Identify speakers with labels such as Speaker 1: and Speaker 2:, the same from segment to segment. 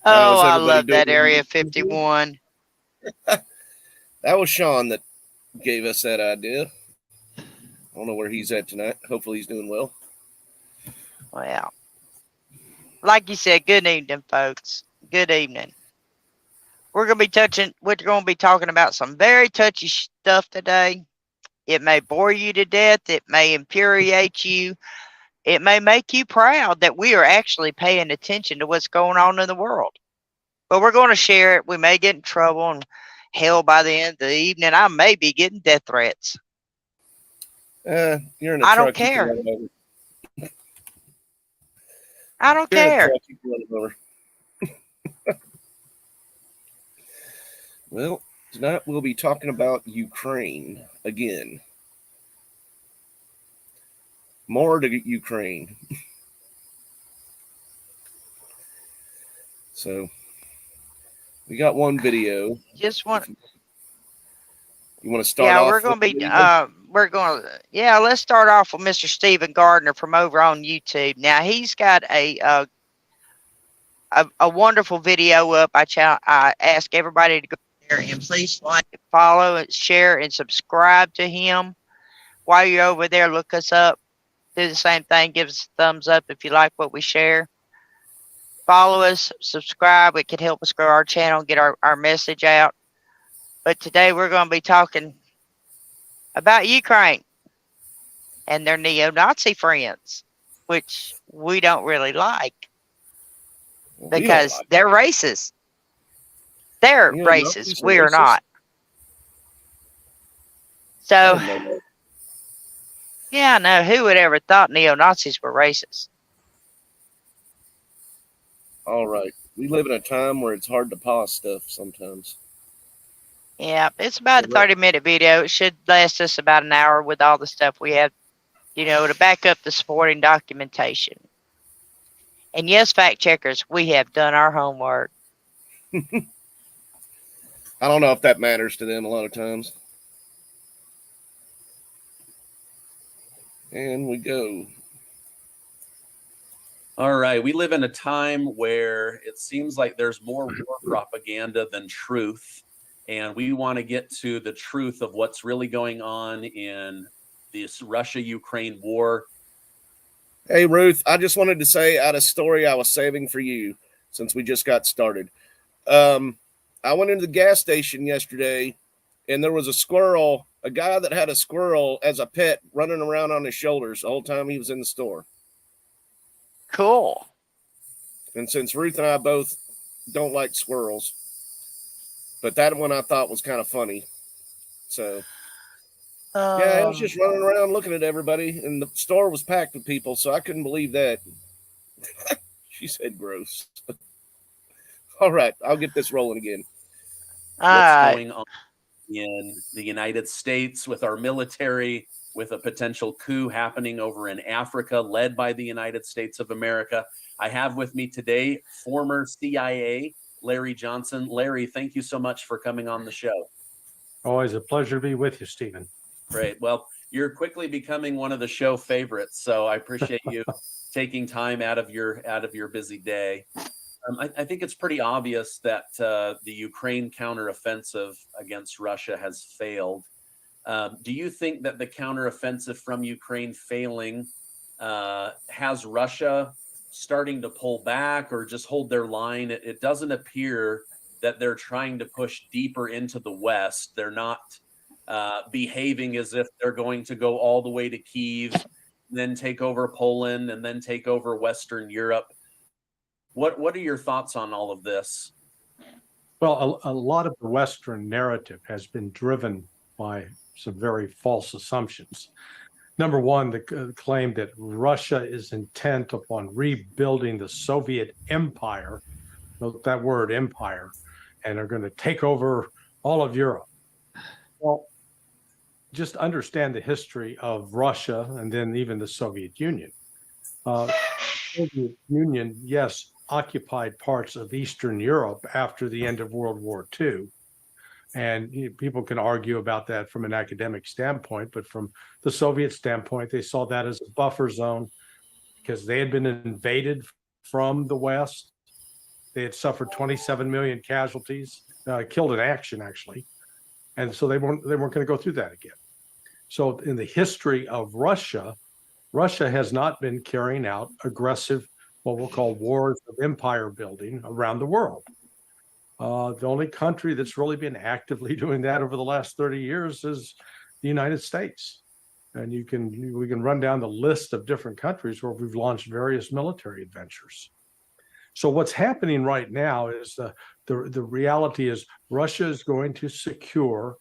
Speaker 1: Oh,
Speaker 2: How's
Speaker 1: I
Speaker 2: everybody
Speaker 1: love that
Speaker 2: doing?
Speaker 1: Area 51.
Speaker 2: That was Sean that gave us that idea. I don't know where he's at tonight. Hopefully he's doing well.
Speaker 1: Well, like you said, good evening, folks. Good evening. We're going to be talking about some very touchy stuff today. It may bore you to death. It may infuriate you. It may make you proud that we are actually paying attention to what's going on in the world. But we're going to share it. We may get in trouble, and hell, by the end of the evening, I may be getting death threats.
Speaker 2: You're in a
Speaker 1: I don't
Speaker 2: truck. You can
Speaker 1: care.
Speaker 2: run him over.
Speaker 1: I don't
Speaker 2: You're in a
Speaker 1: care.
Speaker 2: truck. You can run him over. Well, tonight we'll be talking about Ukraine again. More to Ukraine. So we got one video.
Speaker 1: Just want.
Speaker 2: You want to start
Speaker 1: Yeah,
Speaker 2: off with the video?
Speaker 1: Let's start off with Mr. Stephen Gardner from over on YouTube. Now he's got a wonderful video up. I ask everybody to go there and please like, follow, and share, and subscribe to him. While you're over there, look us up. Do the same thing. Give us a thumbs up if you like what we share. Follow us, subscribe. It can help us grow our channel, get our message out. But today we're going to be talking about Ukraine and their neo-Nazi friends, which we don't really like because they're racist. They're racist. We are not. So, yeah, I know. Who would ever thought neo-Nazis were racist?
Speaker 2: All right. We live in a time where it's hard to pause stuff sometimes.
Speaker 1: Yeah, it's about a 30-minute video. It should last us about an hour with all the stuff we have, to back up the supporting documentation. And yes, fact checkers, we have done our homework.
Speaker 2: I don't know if that matters to them a lot of times. And we go.
Speaker 3: All right. We live in a time where it seems like there's more war propaganda than truth. And we want to get to the truth of what's really going on in this Russia-Ukraine war.
Speaker 2: Hey, Ruth, I just wanted to say I had a story I was saving for you since we just got started. I went into the gas station yesterday, and there was a guy that had a squirrel as a pet running around on his shoulders the whole time he was in the store.
Speaker 1: Cool.
Speaker 2: And since Ruth and I both don't like squirrels, but that one I thought was kind of funny. So, yeah, I was just running around looking at everybody, and the store was packed with people, so I couldn't believe that. She said gross. All right, I'll get this rolling again.
Speaker 3: What's going on in the United States with our military, with a potential coup happening over in Africa led by the United States of America. I have with me today former CIA Larry Johnson. Larry, thank you so much for coming on the show.
Speaker 4: Always a pleasure to be with you, Stephen.
Speaker 3: Great. Well, you're quickly becoming one of the show favorites, so I appreciate you taking time out of your busy day. I think it's pretty obvious that the Ukraine counteroffensive against Russia has failed. Do you think that the counteroffensive from Ukraine failing has Russia starting to pull back or just hold their line? It doesn't appear that they're trying to push deeper into the West. They're not behaving as if they're going to go all the way to Kyiv, then take over Poland, and then take over Western Europe. What are your thoughts on all of this?
Speaker 4: Well, a lot of the Western narrative has been driven by some very false assumptions. Number one, the claim that Russia is intent upon rebuilding the Soviet empire, note that word empire, and are going to take over all of Europe. Well, just understand the history of Russia and then even the Soviet Union. The Soviet Union, yes, occupied parts of Eastern Europe after the end of World War II. And people can argue about that from an academic standpoint, but from the Soviet standpoint, they saw that as a buffer zone because they had been invaded from the West. They had suffered 27 million casualties, killed in action, actually. And so they weren't going to go through that again. So in the history of Russia, Russia has not been carrying out aggressive, what we'll call wars of empire building around the world. The only country that's really been actively doing that over the last 30 years is the United States. And we can run down the list of different countries where we've launched various military adventures. So what's happening right now is the reality is Russia is going to secure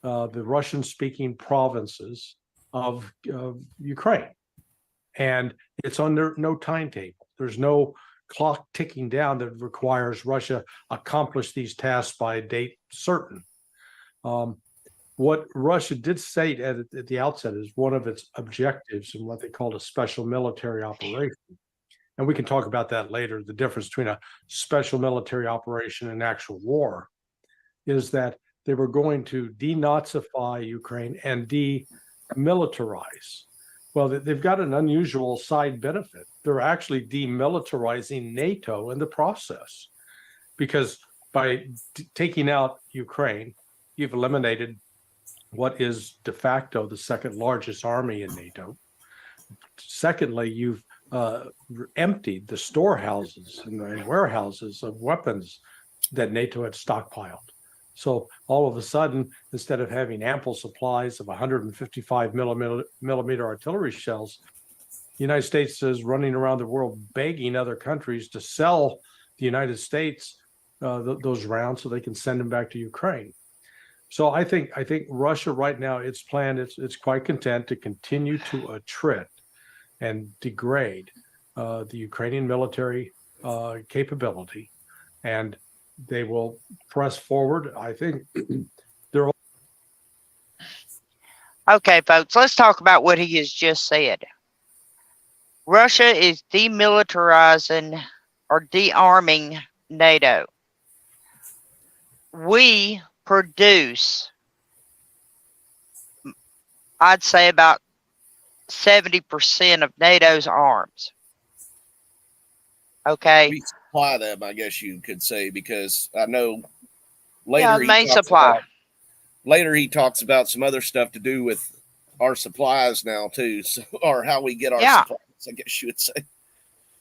Speaker 4: the Russian-speaking provinces of Ukraine. And it's under no timetable. There's no clock ticking down that requires Russia accomplish these tasks by a date certain. What Russia did state at the outset is one of its objectives in what they called a special military operation. And we can talk about that later. The difference between a special military operation and actual war is that they were going to denazify Ukraine and demilitarize. Well, they've got an unusual side benefit. They're actually demilitarizing NATO in the process, because by taking out Ukraine, you've eliminated what is de facto the second largest army in NATO. Secondly, you've emptied the storehouses and warehouses of weapons that NATO had stockpiled. So all of a sudden, instead of having ample supplies of 155 millimeter artillery shells, the United States is running around the world begging other countries to sell the United States those rounds so they can send them back to Ukraine. So I think Russia right now, its plan, it's quite content to continue to attrit and degrade the Ukrainian military capability, and they will press forward. I think they're
Speaker 1: Okay, folks, let's talk about what he has just said. Russia is demilitarizing or de-arming NATO. We produce, I'd say, about 70% of NATO's arms. Okay.
Speaker 2: We supply them, I guess you could say, because I know later
Speaker 1: main supply.
Speaker 2: Later he talks about some other stuff to do with our supplies now too, so, or how we get our supplies, I guess you would say.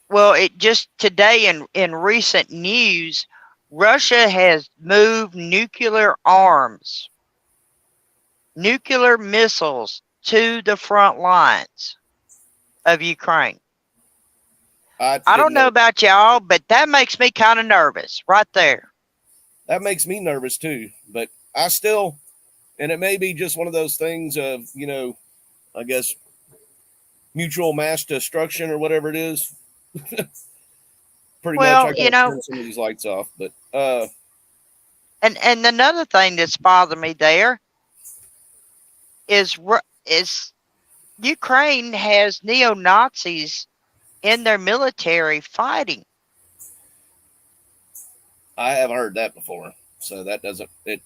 Speaker 1: Well, it just today in recent news, Russia has moved nuclear arms, nuclear missiles to the front lines of Ukraine. I don't know about y'all, but that makes me kind of nervous right there.
Speaker 2: That makes me nervous too, but I still, and it may be just one of those things of, I guess, mutual mass destruction or whatever it is. Pretty much, I gotta turn some of these lights off, but
Speaker 1: and another thing that's bothered me there is Ukraine has neo-Nazis in their military fighting.
Speaker 2: I haven't heard that before, so that doesn't it.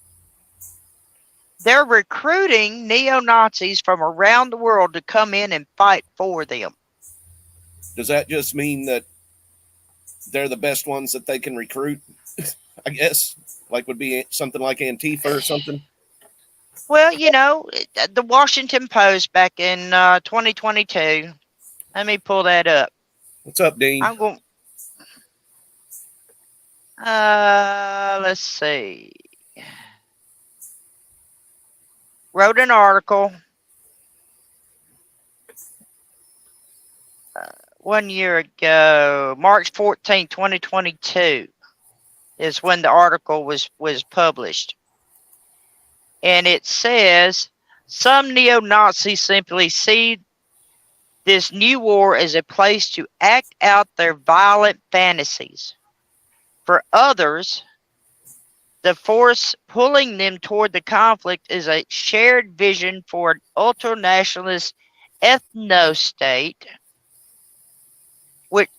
Speaker 1: They're recruiting neo-Nazis from around the world to come in and fight for them.
Speaker 2: Does that just mean that they're the best ones that they can recruit? I guess, like would be something like Antifa or something.
Speaker 1: Well, the Washington Post back in 2022. Let me pull that up.
Speaker 2: What's up, Dean?
Speaker 1: I'm going. Let's see. Wrote an article 1 year ago, March 14, 2022 is when the article was published. And it says, some neo-Nazis simply see this new war as a place to act out their violent fantasies. For others, the force pulling them toward the conflict is a shared vision for an ultra-nationalist ethno-state, which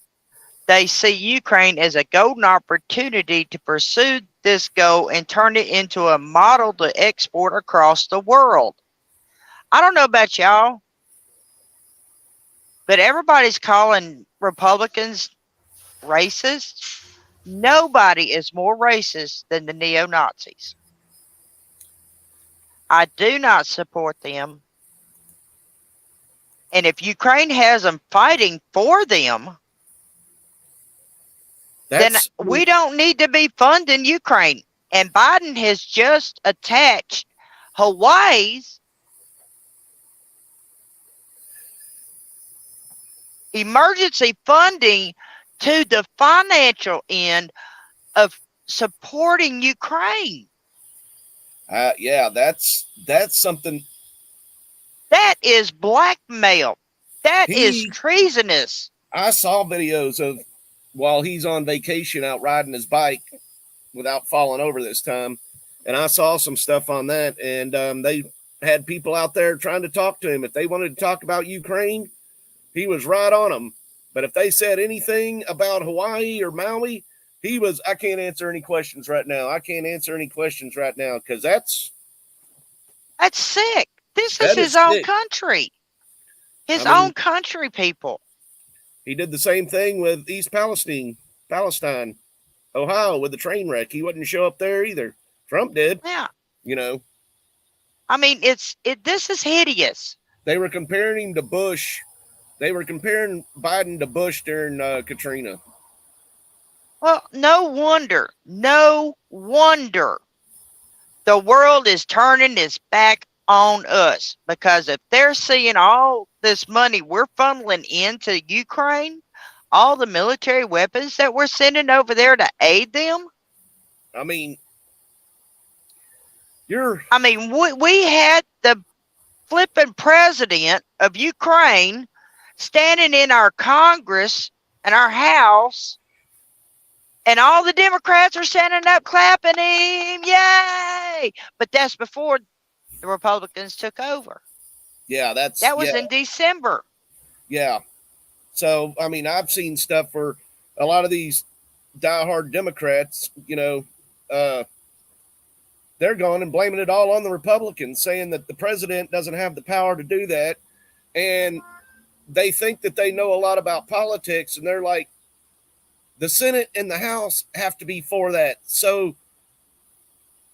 Speaker 1: they see Ukraine as a golden opportunity to pursue this goal and turn it into a model to export across the world. I don't know about y'all, but everybody's calling Republicans racist. Nobody is more racist than the neo-Nazis. I do not support them. And if Ukraine has them fighting for them, then
Speaker 2: That's
Speaker 1: we don't need to be funding Ukraine. And Biden has just attached Hawaii's emergency funding to the financial end of supporting Ukraine.
Speaker 2: yeah, that's something.
Speaker 1: That is blackmail. That is
Speaker 2: He-
Speaker 1: treasonous.
Speaker 2: I saw videos of while he's on vacation out riding his bike without falling over this time, and I saw some stuff on that, and they had people out there trying to talk to him. If they wanted to talk about Ukraine, he was right on them. But if they said anything about Hawaii or Maui, he was, I can't answer any questions right now. I can't answer any questions right now because that's
Speaker 1: sick. This
Speaker 2: That
Speaker 1: is his
Speaker 2: is
Speaker 1: own
Speaker 2: sick.
Speaker 1: country. His
Speaker 2: I mean-
Speaker 1: own country people.
Speaker 2: he did the same thing with East Palestine, Ohio, with the train wreck. He wouldn't show up there either. Trump did,
Speaker 1: Yeah.
Speaker 2: you know.
Speaker 1: I mean, this is hideous.
Speaker 2: They were comparing him to Bush. They were comparing Biden to Bush during Katrina.
Speaker 1: Well, no wonder the world is turning its back on us, because if they're seeing all this money we're funneling into Ukraine, all the military weapons that we're sending over there to aid them.
Speaker 2: I mean,
Speaker 1: We had the flipping president of Ukraine standing in our Congress and our House, and all the Democrats are standing up clapping him, yay! But that's before the Republicans took over.
Speaker 2: yeah,
Speaker 1: That was in December.
Speaker 2: Yeah. So, I mean, I've seen stuff where a lot of these diehard Democrats, they're going and blaming it all on the Republicans, saying that the president doesn't have the power to do that. And they think that they know a lot about politics, and they're like, the Senate and the House have to be for that. So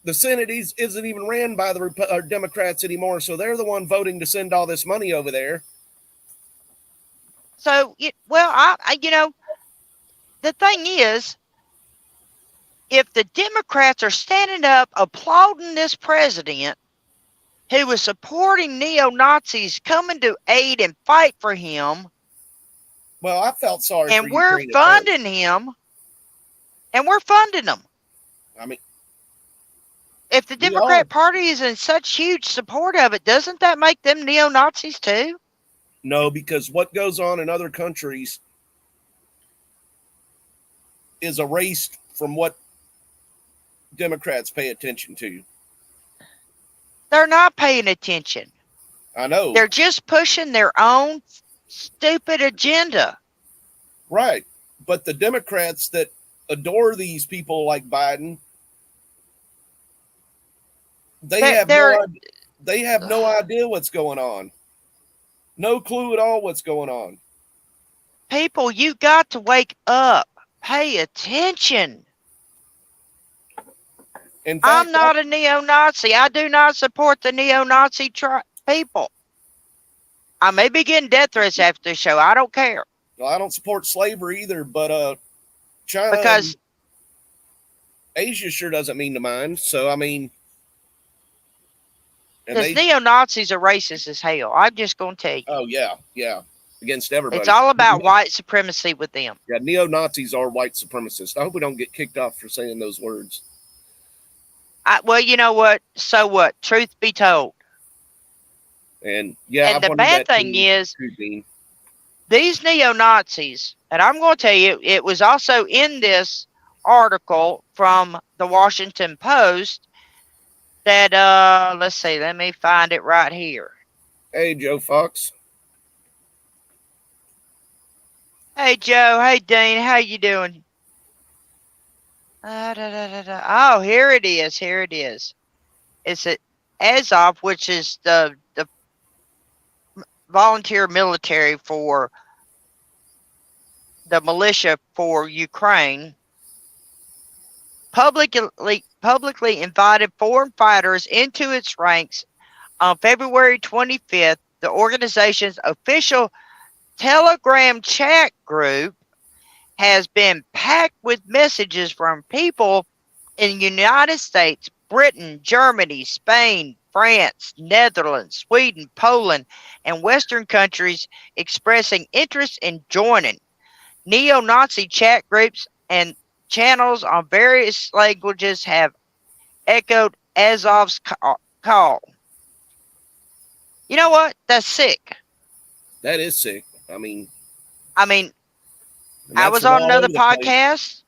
Speaker 2: the Senate isn't even ran by the Democrats anymore. So they're the one voting to send all this money over there.
Speaker 1: So, the thing is, if the Democrats are standing up applauding this president who was supporting neo-Nazis coming to aid and fight for him,
Speaker 2: Well, I felt sorry
Speaker 1: and
Speaker 2: for
Speaker 1: we're
Speaker 2: Ukraine at first.
Speaker 1: funding him, and we're funding them.
Speaker 2: I mean,
Speaker 1: If the
Speaker 2: We are.
Speaker 1: Democrat Party is in such huge support of it, doesn't that make them neo-Nazis too?
Speaker 2: no, because what goes on in other countries is erased from what Democrats pay attention to.
Speaker 1: They're not paying attention.
Speaker 2: I know.
Speaker 1: They're just pushing their own stupid agenda.
Speaker 2: Right. But the Democrats that adore these people like Biden, they have no idea what's going on. No clue at all what's going on.
Speaker 1: People, you got to wake up. Pay attention.
Speaker 2: In fact,
Speaker 1: I'm not a neo-Nazi. I do not support the neo-Nazi people. I may be getting death threats after the show. I don't care.
Speaker 2: Well, I don't support slavery either, but China
Speaker 1: Because
Speaker 2: and Asia sure doesn't mean to mind. So I mean, and
Speaker 1: because neo-Nazis are racist as hell. I'm just going to tell you.
Speaker 2: oh yeah, against everybody.
Speaker 1: It's all about white supremacy with them.
Speaker 2: Yeah, neo-Nazis are white supremacists. I hope we don't get kicked off for saying those words.
Speaker 1: Well, you know what? So what? Truth be told.
Speaker 2: And yeah,
Speaker 1: And the bad thing is, these neo-Nazis, and I'm going to tell you, it was also in this article from the Washington Post that, let's see, let me find it right here.
Speaker 2: Hey, Joe Fox.
Speaker 1: Hey, Joe. Hey, Dean. How you doing? Oh, here it is. Here it is. It's at Azov, which is the volunteer military for the militia for Ukraine. publicly invited foreign fighters into its ranks on February 25th. The organization's official Telegram chat group has been packed with messages from people in the United States, Britain, Germany, Spain, France, Netherlands, Sweden, Poland, and Western countries expressing interest in joining. Neo-Nazi chat groups and channels on various languages have echoed Azov's call. You know what? That's sick.
Speaker 2: That is sick. I mean,
Speaker 1: I
Speaker 2: that's
Speaker 1: was
Speaker 2: from
Speaker 1: on
Speaker 2: all
Speaker 1: another
Speaker 2: over the place.
Speaker 1: podcast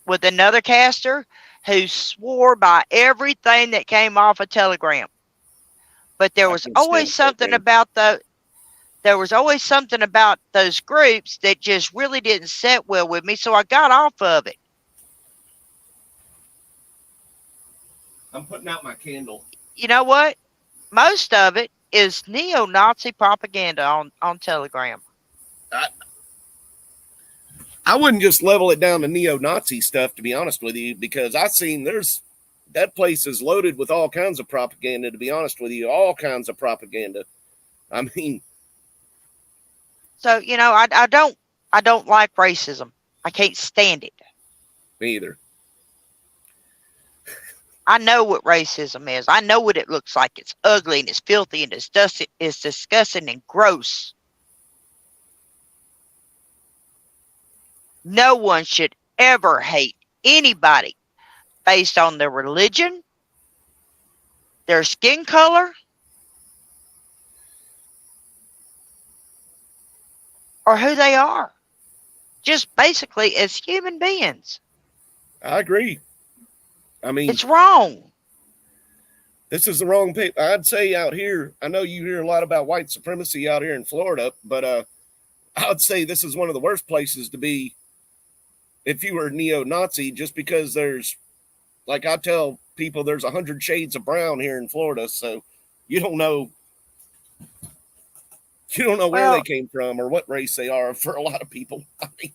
Speaker 1: with another caster who swore by everything that came off of Telegram. But there
Speaker 2: I
Speaker 1: was
Speaker 2: can
Speaker 1: always
Speaker 2: stand
Speaker 1: something
Speaker 2: Telegram.
Speaker 1: about those groups that just really didn't sit well with me, so I got off of it.
Speaker 2: I'm putting out my candle.
Speaker 1: You know what? Most of it is neo-Nazi propaganda on Telegram.
Speaker 2: I wouldn't just level it down to neo-Nazi stuff, to be honest with you, because I've seen that place is loaded with all kinds of propaganda, to be honest with you, all kinds of propaganda. I mean,
Speaker 1: So, you know, I don't like racism. I can't stand it.
Speaker 2: me either.
Speaker 1: I know what racism is. I know what it looks like. It's ugly and it's filthy and it's disgusting and gross. No one should ever hate anybody based on their religion, their skin color, or who they are. Just basically as human beings.
Speaker 2: I agree. I mean,
Speaker 1: It's wrong.
Speaker 2: this is the wrong people. I'd say out here, I know you hear a lot about white supremacy out here in Florida, but I would say this is one of the worst places to be if you were neo-Nazi, just because there's, like I tell people, there's 100 shades of brown here in Florida, so you don't know where they came from or what race they are for a lot of people. I mean,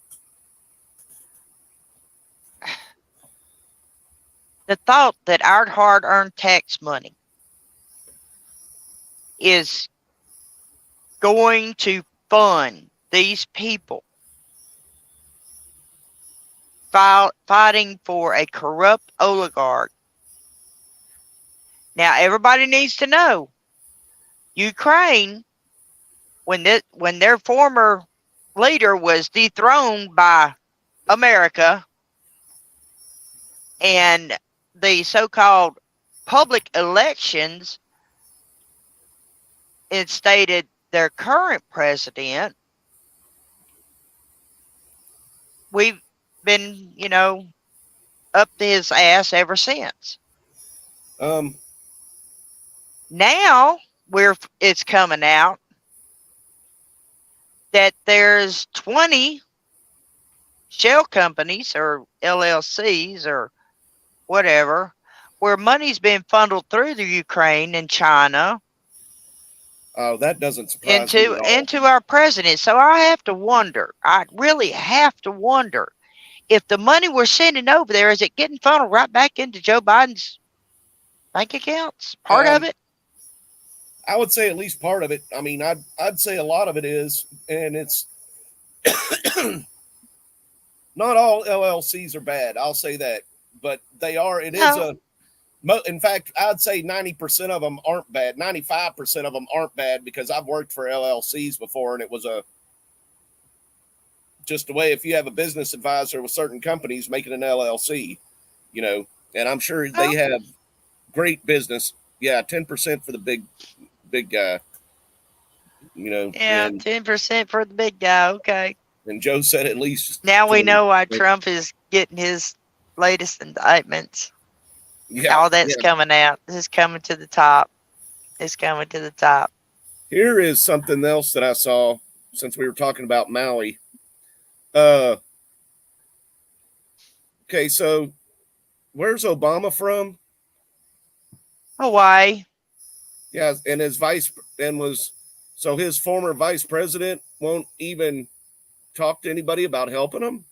Speaker 1: the thought that our hard-earned tax money is going to fund these people fighting for a corrupt oligarch. Now, everybody needs to know, Ukraine, when their former leader was dethroned by America and the so-called public elections instated their current president, we've been, you know, up to his ass ever since. Now it's coming out that there's 20 shell companies or LLCs or whatever where money's been funneled through the Ukraine and China
Speaker 2: oh, that doesn't surprise me at all.
Speaker 1: into our president. So I really have to wonder if the money we're sending over there, is it getting funneled right back into Joe Biden's bank accounts? Part of it?
Speaker 2: I would say at least part of it. I mean, I'd say a lot of it is, and it's not all LLCs are bad. I'll say that, but they are. It is in fact, I'd say 90% of them aren't bad. 95% of them aren't bad because I've worked for LLCs before, and it was just the way if you have a business advisor with certain companies making an LLC, you know, and I'm sure they have great business. Yeah, 10% for the big guy, you know.
Speaker 1: Yeah, 10% for the big guy. Okay.
Speaker 2: And Joe said at least.
Speaker 1: Now we know why Trump is getting his latest indictments.
Speaker 2: Yeah,
Speaker 1: all that's coming out. This is coming to the top. It's coming to the top.
Speaker 2: Here is something else that I saw since we were talking about Maui. Okay, so where's Obama from?
Speaker 1: Hawaii.
Speaker 2: Yeah, and his his former vice president won't even talk to anybody about helping him.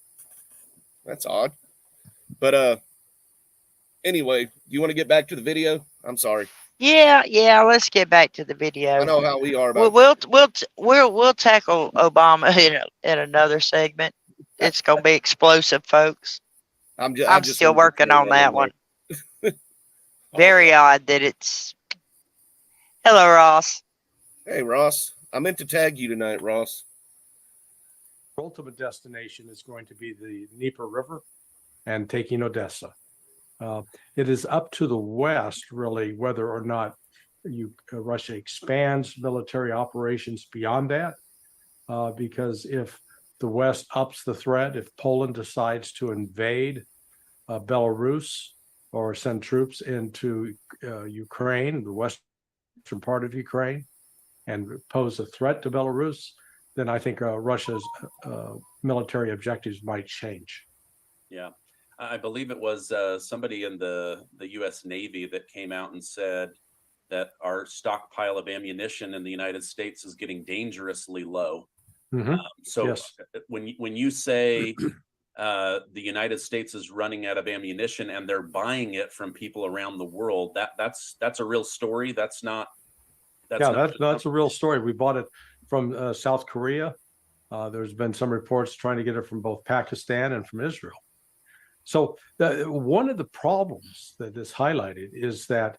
Speaker 2: That's odd. But Anyway, you want to get back to the video? I'm sorry.
Speaker 1: Yeah. Let's get back to the video.
Speaker 2: I know how we are
Speaker 1: We'll
Speaker 2: about.
Speaker 1: we'll tackle Obama in another segment. It's gonna be explosive, folks.
Speaker 2: I'm
Speaker 1: I'm
Speaker 2: just
Speaker 1: still
Speaker 2: wanted to
Speaker 1: working
Speaker 2: throw
Speaker 1: on that
Speaker 2: in
Speaker 1: one.
Speaker 2: there.
Speaker 1: Very odd that it's. Hello, Ross.
Speaker 2: Hey, Ross. I meant to tag you tonight, Ross.
Speaker 4: Ultimate destination is going to be the Dnieper River and taking Odessa. It is up to the West, really, whether or not Russia expands military operations beyond that. Because if the West ups the threat, if Poland decides to invade Belarus or send troops into Ukraine, the western part of Ukraine, and pose a threat to Belarus, then I think Russia's military objectives might change.
Speaker 3: Yeah. I believe it was somebody in the U.S. Navy that came out and said that our stockpile of ammunition in the United States is getting dangerously low.
Speaker 4: Mm-hmm.
Speaker 3: So
Speaker 4: Yes.
Speaker 3: when you say the United States is running out of ammunition and they're buying it from people around the world, that's a real story. That's
Speaker 4: a real story. We bought it from South Korea. There's been some reports trying to get it from both Pakistan and from Israel. So one of the problems that is highlighted is that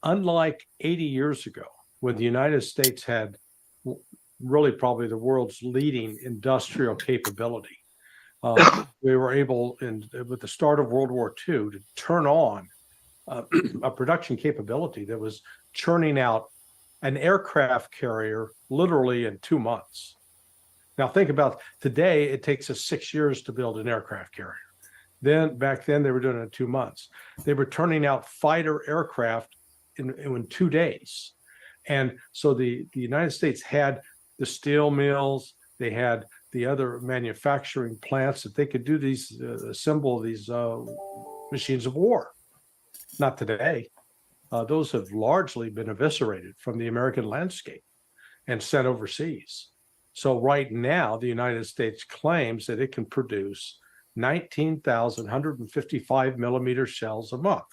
Speaker 4: unlike 80 years ago, when the United States had really probably the world's leading industrial capability, we were able, with the start of World War II, to turn on a production capability that was churning out an aircraft carrier literally in 2 months. Now think about today, it takes us 6 years to build an aircraft carrier. Back then they were doing it in 2 months. They were turning out fighter aircraft in 2 days. And so the United States had the steel mills, they had the other manufacturing plants that they could do these, assemble these machines of war. Not today. Those have largely been eviscerated from the American landscape and sent overseas. So right now, the United States claims that it can produce 19,155 millimeter shells a month.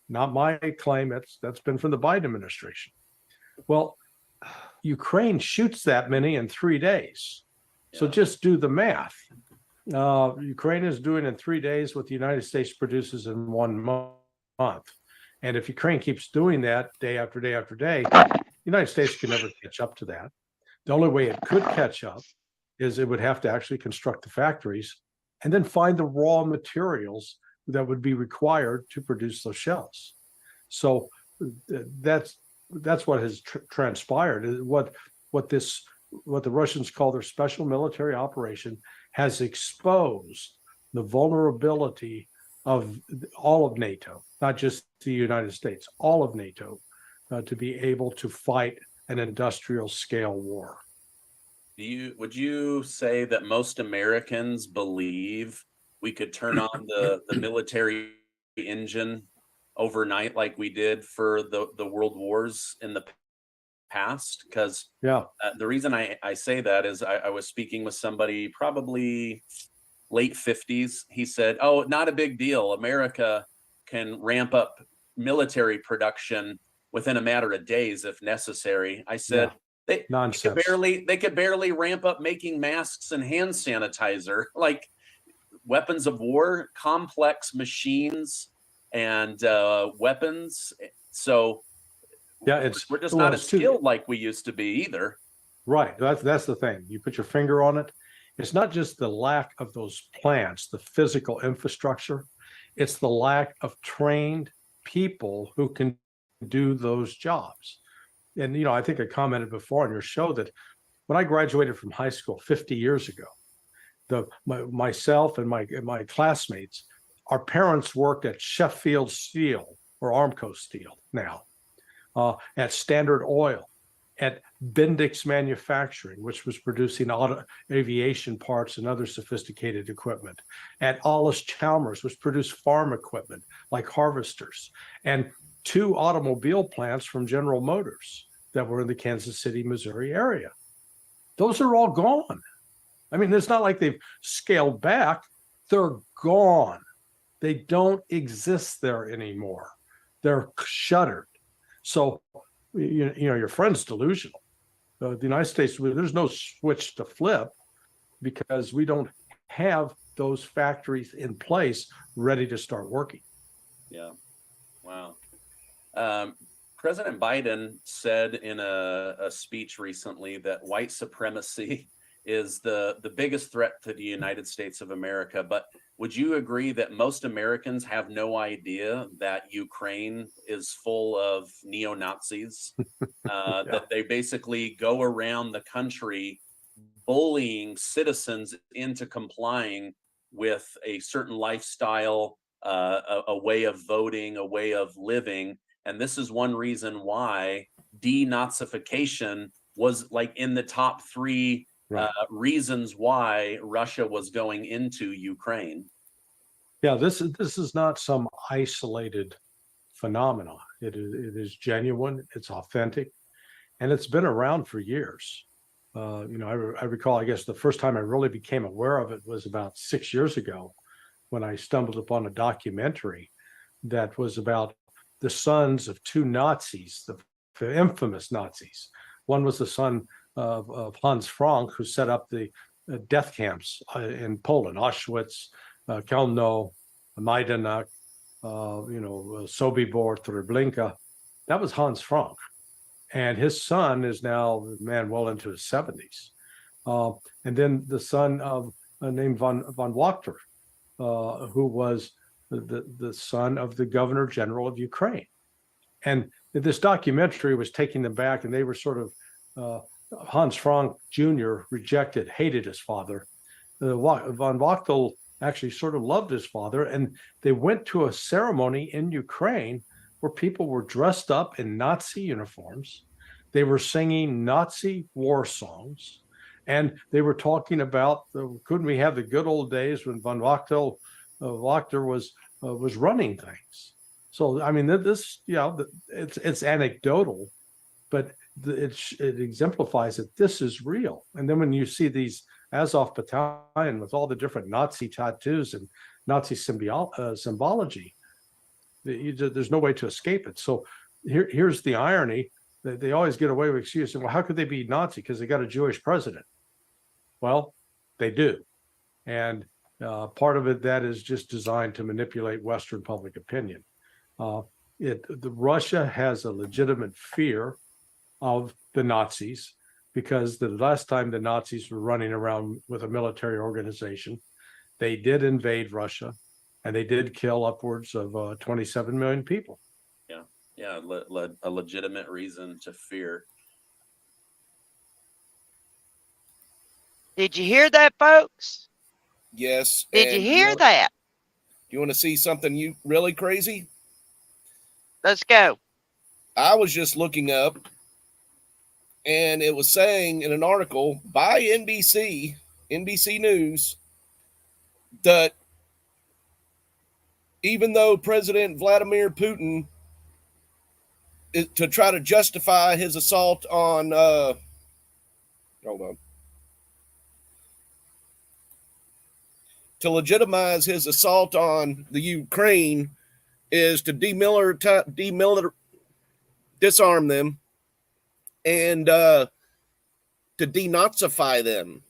Speaker 4: Not my claim, that's been from the Biden administration. Well, Ukraine shoots that many in 3 days. So just do the math. Ukraine is doing in 3 days what the United States produces in 1 month. And if Ukraine keeps doing that day after day after day, the United States can never catch up to that. The only way it could catch up is it would have to actually construct the factories and then find the raw materials that would be required to produce those shells. So that's what has transpired. What the Russians call their special military operation has exposed the vulnerability of all of NATO, not just the United States, all of NATO, to be able to fight an industrial scale war.
Speaker 3: Would you say that most Americans believe we could turn on the military engine overnight like we did for the world wars in the past? Because the reason I say that is I was speaking with somebody probably late 50s. He said, "Oh, not a big deal. America can ramp up military production within a matter of days if necessary." I said, They could barely ramp up making masks and hand sanitizer, like weapons of war, complex machines and weapons. So we're just not as skilled like we used to be either.
Speaker 4: Right. That's the thing. You put your finger on it. It's not just the lack of those plants, the physical infrastructure. It's the lack of trained people who can do those jobs. And, I think I commented before on your show that when I graduated from high school 50 years ago, myself and my classmates, our parents worked at Sheffield Steel or Armco Steel now, at Standard Oil, at Bendix Manufacturing, which was producing aviation parts and other sophisticated equipment, at Allis Chalmers, which produced farm equipment like harvesters, and 2 automobile plants from General Motors that were in the Kansas City, Missouri area. Those are all gone. I mean, it's not like they've scaled back. They're gone. They don't exist there anymore. They're shuttered. So, your friend's delusional. The United States, there's no switch to flip because we don't have those factories in place ready to start working.
Speaker 3: Yeah. Wow. President Biden said in a speech recently that white supremacy is the biggest threat to the United States of America. But would you agree that most Americans have no idea that Ukraine is full of neo-Nazis?
Speaker 4: Yeah.
Speaker 3: That they basically go around the country bullying citizens into complying with a certain lifestyle, a way of voting, a way of living. And this is one reason why denazification was like in the top three
Speaker 4: Right.
Speaker 3: reasons why Russia was going into Ukraine.
Speaker 4: Yeah, this is not some isolated phenomenon. It is genuine, it's authentic, and it's been around for years. I recall, I guess the first time I really became aware of it was about 6 years ago when I stumbled upon a documentary that was about the sons of two Nazis, the infamous Nazis. One was the son of Hans Frank, who set up the death camps in Poland, Auschwitz, Chełmno, Majdanek, Sobibor, Treblinka. That was Hans Frank. And his son is now, man, well into his 70s. And then the son of named von Wachter, who was the son of the governor general of Ukraine. And this documentary was taking them back, and they were sort of, Hans Frank Jr. hated his father. Von Wachter actually sort of loved his father, and they went to a ceremony in Ukraine where people were dressed up in Nazi uniforms. They were singing Nazi war songs, and they were talking about couldn't we have the good old days when von Wachter was running things. So I mean, this it's anecdotal, but it exemplifies that this is real. And then when you see these Azov battalion with all the different Nazi tattoos and Nazi symbology, there's no way to escape it. So here's the irony. They always get away with excuses. Well, how could they be Nazi? Because they got a Jewish president. Well, they do. And part of it, that is just designed to manipulate Western public opinion. Russia has a legitimate fear of the Nazis because the last time the Nazis were running around with a military organization, they did invade Russia and they did kill upwards of 27 million people.
Speaker 3: Yeah, a legitimate reason to fear.
Speaker 1: Did you hear that, folks?
Speaker 2: Yes.
Speaker 1: Did you hear that?
Speaker 2: You want to see something really crazy?
Speaker 1: Let's go.
Speaker 2: I was just looking up, and it was saying in an article by NBC News, that even though President Vladimir Putin, to try to justify his assault on, to legitimize his assault on the Ukraine is to disarm them and to denazify them.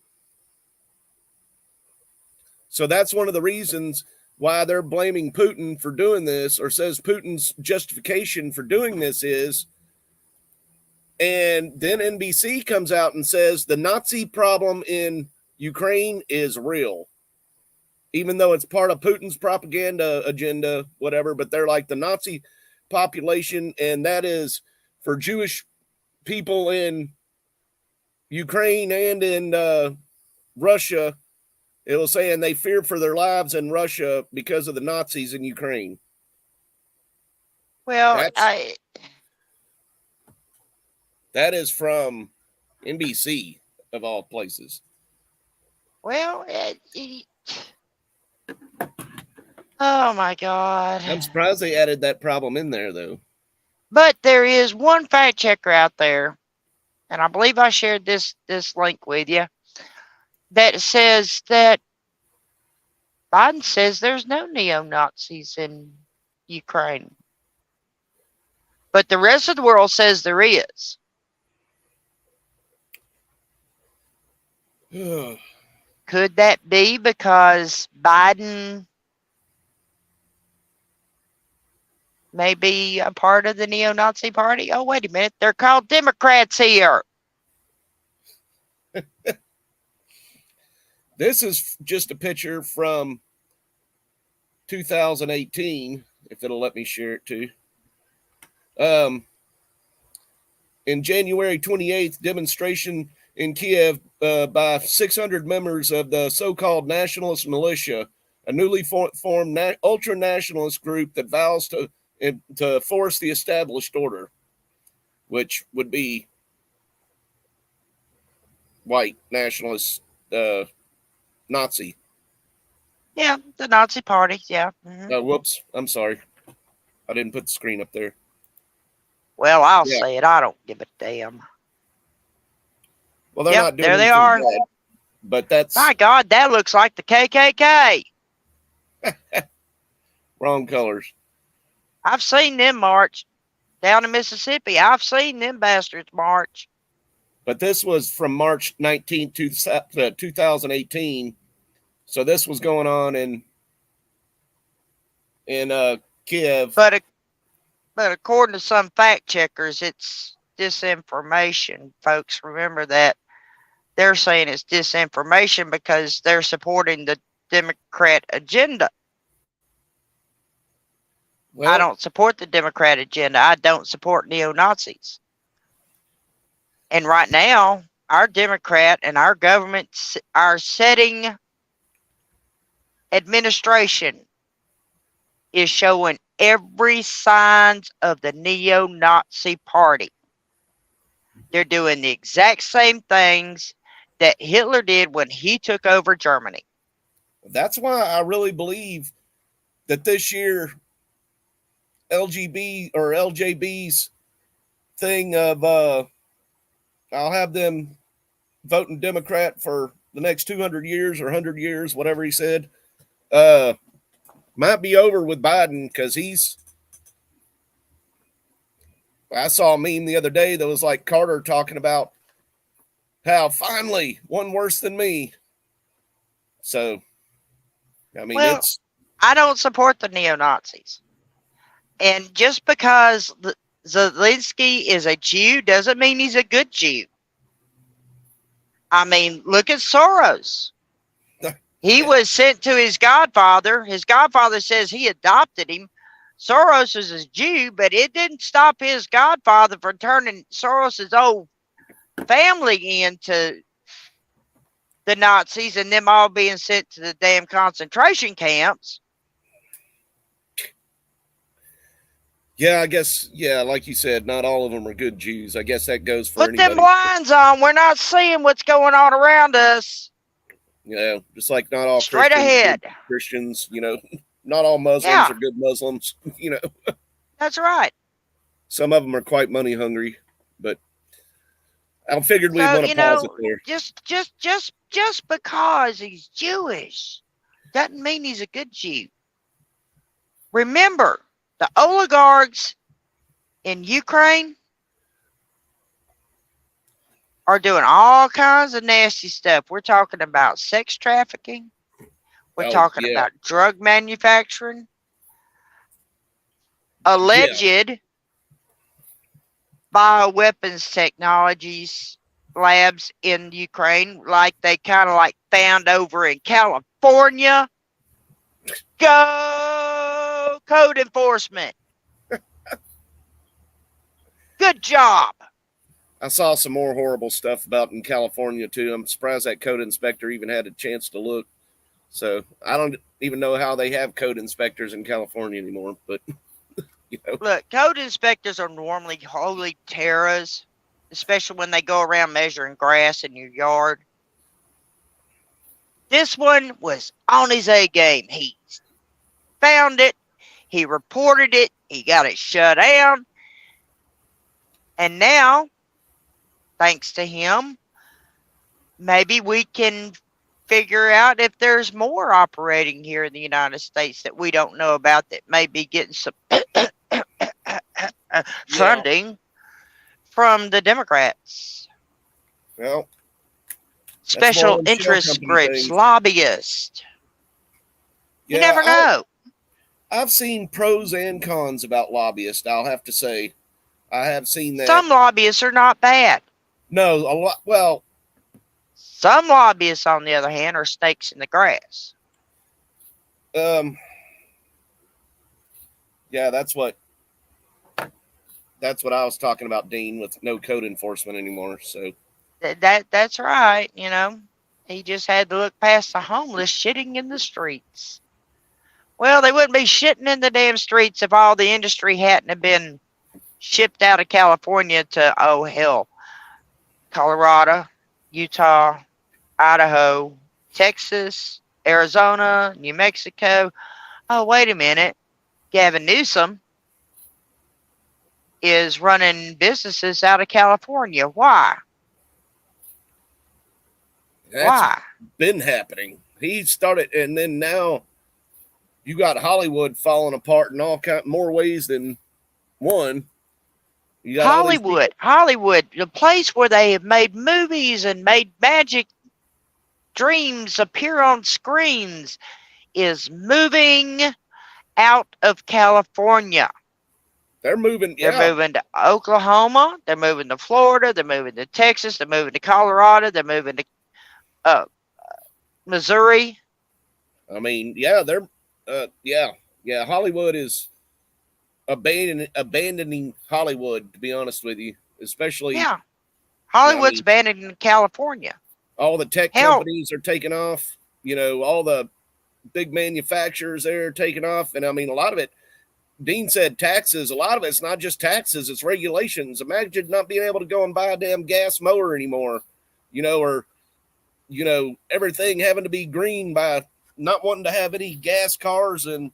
Speaker 2: So that's one of the reasons why they're blaming Putin for doing this, or says Putin's justification for doing this is, and then NBC comes out and says the Nazi problem in Ukraine is real, even though it's part of Putin's propaganda agenda, whatever, but they're like the Nazi population, and that is for Jewish people in Ukraine and in Russia. It was saying they fear for their lives in Russia because of the Nazis in Ukraine.
Speaker 1: Well,
Speaker 2: that is from NBC, of all places.
Speaker 1: Well, oh my God.
Speaker 2: I'm surprised they added that problem in there, though.
Speaker 1: But there is one fact checker out there, and I believe I shared this link with you, that says that Biden says there's no neo-Nazis in Ukraine. But the rest of the world says there is. Could that be because Biden may be a part of the neo-Nazi party? Oh, wait a minute. They're called Democrats here.
Speaker 2: This is just a picture from 2018, if it'll let me share it too. In January 28th, demonstration in Kiev by 600 members of the so-called nationalist militia, a newly formed ultra-nationalist group that vows to force the established order, which would be white nationalist Nazi.
Speaker 1: Yeah, the Nazi party. Yeah. Mhm.
Speaker 2: Whoops. I'm sorry. I didn't put the screen up there.
Speaker 1: Well, I'll
Speaker 2: Yeah.
Speaker 1: say it. I don't give a damn.
Speaker 2: Well, they're
Speaker 1: Yep,
Speaker 2: not doing
Speaker 1: there they
Speaker 2: anything
Speaker 1: are.
Speaker 2: bad, but that's
Speaker 1: My God, that looks like the KKK.
Speaker 2: wrong colors.
Speaker 1: I've seen them march down in Mississippi. I've seen them bastards march.
Speaker 2: But this was from March 19th, 2018. So this was going on in Kiev.
Speaker 1: But according to some fact checkers, it's disinformation. Folks, remember that. They're saying it's disinformation because they're supporting the Democrat agenda.
Speaker 2: Well,
Speaker 1: I don't support the Democrat agenda. I don't support neo-Nazis. And right now, our Democrat and our government, our setting administration is showing every signs of the neo-Nazi party. They're doing the exact same things that Hitler did when he took over Germany.
Speaker 2: that's why I really believe that this year LJB's thing of I'll have them voting Democrat for the next 200 years or 100 years, whatever he said, might be over with Biden because I saw a meme the other day that was like Carter talking about how finally one worse than me. So, I mean,
Speaker 1: Well, I don't support the neo-Nazis. And just because Zelensky is a Jew doesn't mean he's a good Jew. I mean, look at Soros. He was sent to his godfather. His godfather says he adopted him. Soros is a Jew, but it didn't stop his godfather from turning Soros's old family into the Nazis and them all being sent to the damn concentration camps.
Speaker 2: yeah, I guess, yeah, like you said, not all of them are good Jews. I guess that goes for
Speaker 1: Put
Speaker 2: anybody.
Speaker 1: them blinds on. We're not seeing what's going on around us.
Speaker 2: You know, just like not all
Speaker 1: Straight
Speaker 2: Christians are
Speaker 1: ahead.
Speaker 2: good Christians, you know, not all Muslims
Speaker 1: Yeah.
Speaker 2: are good Muslims, you know.
Speaker 1: That's right.
Speaker 2: Some of them are quite money hungry, but I figured we'd
Speaker 1: So,
Speaker 2: want to
Speaker 1: you
Speaker 2: pause
Speaker 1: know,
Speaker 2: it there.
Speaker 1: just because he's Jewish doesn't mean he's a good Jew. Remember, the oligarchs in Ukraine are doing all kinds of nasty stuff. We're talking about sex trafficking. We're
Speaker 2: Oh,
Speaker 1: talking
Speaker 2: yeah.
Speaker 1: about drug manufacturing. Alleged bioweapons technologies labs in Ukraine, like they kind of like found over in California. Go code enforcement. Good job.
Speaker 2: I saw some more horrible stuff about in California too. I'm surprised that code inspector even had a chance to look. So I don't even know how they have code inspectors in California anymore, but you know.
Speaker 1: Look, code inspectors are normally holy terrors, especially when they go around measuring grass in your yard. This one was on his A game. He found it, he reported it, he got it shut down, and now, thanks to him, maybe we can figure out if there's more operating here in the United States that we don't know about that may be getting some funding from the Democrats.
Speaker 2: Well,
Speaker 1: Special
Speaker 2: one of them shell
Speaker 1: interest
Speaker 2: company
Speaker 1: groups,
Speaker 2: things.
Speaker 1: lobbyists. You
Speaker 2: yeah,
Speaker 1: never know.
Speaker 2: I've seen pros and cons about lobbyists. I'll have to say, I have seen that.
Speaker 1: Some lobbyists are not bad.
Speaker 2: No, a lot. Well,
Speaker 1: Some lobbyists, on the other hand, are snakes in the grass.
Speaker 2: Yeah, that's what I was talking about, Dean, with no code enforcement anymore. So
Speaker 1: That's right. You know, he just had to look past the homeless shitting in the streets. Well, they wouldn't be shitting in the damn streets if all the industry hadn't have been shipped out of California to, oh hell, Colorado, Utah, Idaho, Texas, Arizona, New Mexico. Oh, wait a minute. Gavin Newsom is running businesses out of California. Why?
Speaker 2: that's
Speaker 1: Why?
Speaker 2: been happening. He started, and then now you got Hollywood falling apart in all kind more ways than one. You got all these
Speaker 1: Hollywood, the place where they have made movies and made magic dreams appear on screens, is moving out of California.
Speaker 2: They're moving. Yeah,
Speaker 1: They're moving to Oklahoma. They're moving to Florida. They're moving to Texas. They're moving to Colorado. They're moving to Missouri.
Speaker 2: I mean, yeah, they're yeah. Hollywood is abandoning Hollywood. To be honest with you, especially
Speaker 1: Yeah. Hollywood's banned in California.
Speaker 2: all the tech
Speaker 1: Hell.
Speaker 2: companies are taking off. You know, all the big manufacturers there are taking off, and I mean, a lot of it. Dean said taxes. A lot of it's not just taxes; it's regulations. Imagine not being able to go and buy a damn gas mower anymore. You know, or everything having to be green by not wanting to have any gas cars in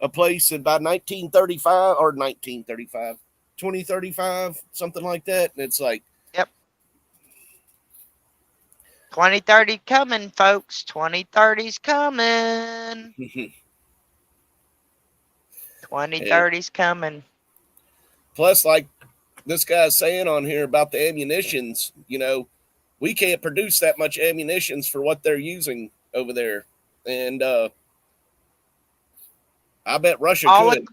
Speaker 2: a place. And by 2035, something like that. And it's like,
Speaker 1: 2030 coming, folks. 2030's coming. 2030's coming.
Speaker 2: plus, like this guy's saying on here about the ammunitions, we can't produce that much ammunitions for what they're using over there. And I bet Russia could,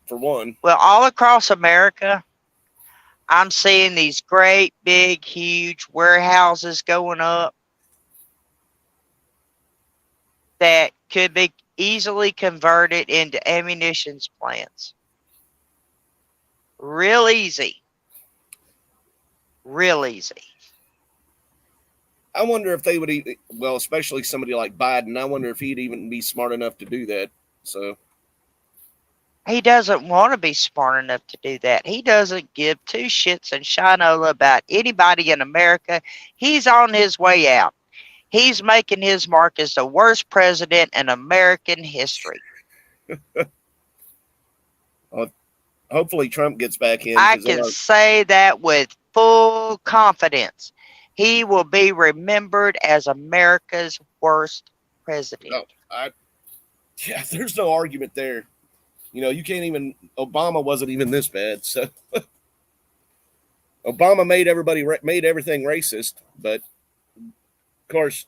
Speaker 2: for one.
Speaker 1: Well, all across America, I'm seeing these great, big, huge warehouses going up that could be easily converted into ammunitions plants. Real easy. Real easy.
Speaker 2: I wonder if they would, well, especially somebody like Biden, I wonder if he'd even be smart enough to do that. So
Speaker 1: he doesn't want to be smart enough to do that. He doesn't give two shits and shinola about anybody in America. He's on his way out. He's making his mark as the worst president in American history.
Speaker 2: Hopefully Trump gets back in.
Speaker 1: I can say that with full confidence. He will be remembered as America's worst president.
Speaker 2: Yeah, there's no argument there. You can't even, Obama wasn't even this bad. So Obama made everything racist, but of course,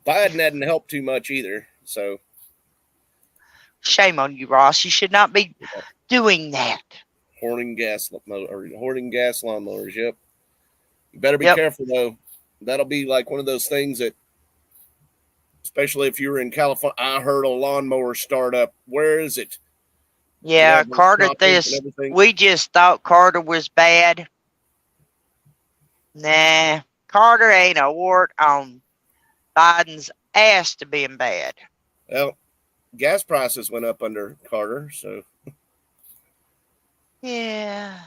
Speaker 2: Biden hadn't helped too much either. So
Speaker 1: shame on you, Ross. You should not be doing that.
Speaker 2: Hoarding gas lawnmowers. Yep. You better be careful though. That'll be like one of those things that, especially if you're in California, I heard a lawnmower start up. Where is it?
Speaker 1: Yeah, Carter, we just thought Carter was bad. Nah, Carter ain't a wart on Biden's ass to being bad.
Speaker 2: Well, gas prices went up under Carter, so.
Speaker 1: Yeah.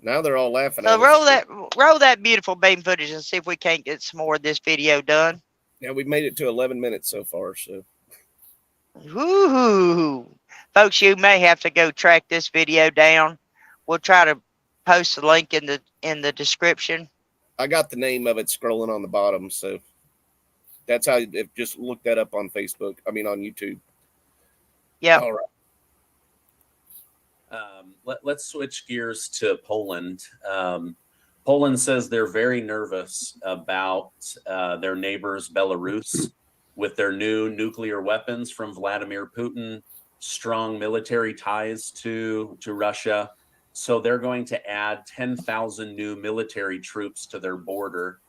Speaker 2: Now they're all laughing
Speaker 1: So
Speaker 2: at us.
Speaker 1: roll that beautiful beam footage and see if we can't get some more of this video done.
Speaker 2: Yeah, we've made it to 11 minutes so far, so.
Speaker 1: Woohoo! Folks, you may have to go track this video down. We'll try to post the link in the description.
Speaker 2: I got the name of it scrolling on the bottom, so That's how. Just look that up on Facebook. I mean, on YouTube.
Speaker 1: Yep.
Speaker 2: All right.
Speaker 3: Let's switch gears to Poland. Poland says they're very nervous about their neighbors, Belarus, with their new nuclear weapons from Vladimir Putin, strong military ties to Russia. So they're going to add 10,000 new military troops to their border.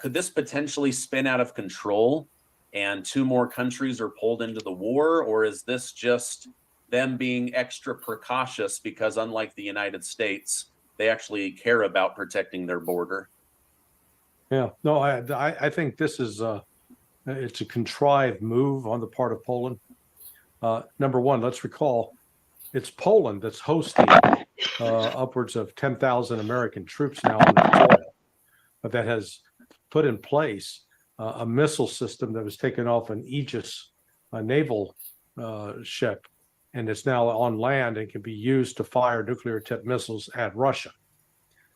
Speaker 3: Could this potentially spin out of control and 2 more countries are pulled into the war? Or is this just them being extra precautious because, unlike the United States, they actually care about protecting their border?
Speaker 4: Yeah, no, I think this is it's a contrived move on the part of Poland. Number one, let's recall, it's Poland that's hosting upwards of 10,000 American troops now on the soil that has put in place a missile system that was taken off an Aegis naval ship, and it's now on land and can be used to fire nuclear-tipped missiles at Russia.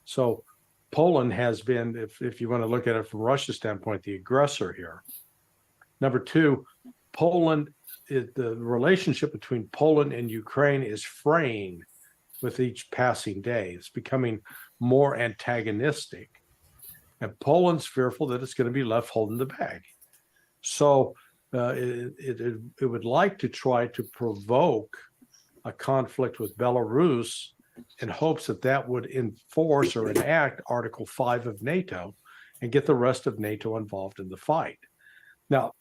Speaker 4: So Poland has been, if you want to look at it from Russia's standpoint, the aggressor here. Number two, Poland, the relationship between Poland and Ukraine is fraying with each passing day. It's becoming more antagonistic. And Poland's fearful that it's going to be left holding the bag. So it would like to try to provoke a conflict with Belarus in hopes that that would enforce or enact Article 5 of NATO and get the rest of NATO involved in the fight. Now,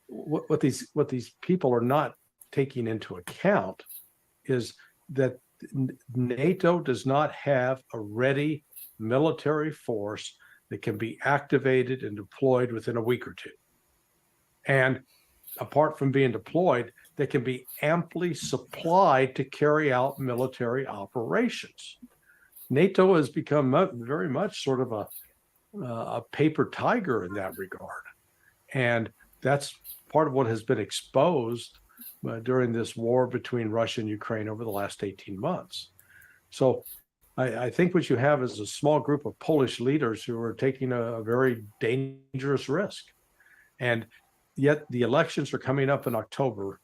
Speaker 4: what these people are not taking into account is that NATO does not have a ready military force that can be activated and deployed within a week or two. And apart from being deployed, they can be amply supplied to carry out military operations. NATO has become very much sort of a paper tiger in that regard. And that's part of what has been exposed during this war between Russia and Ukraine over the last 18 months. So I think what you have is a small group of Polish leaders who are taking a very dangerous risk. And yet the elections are coming up in October.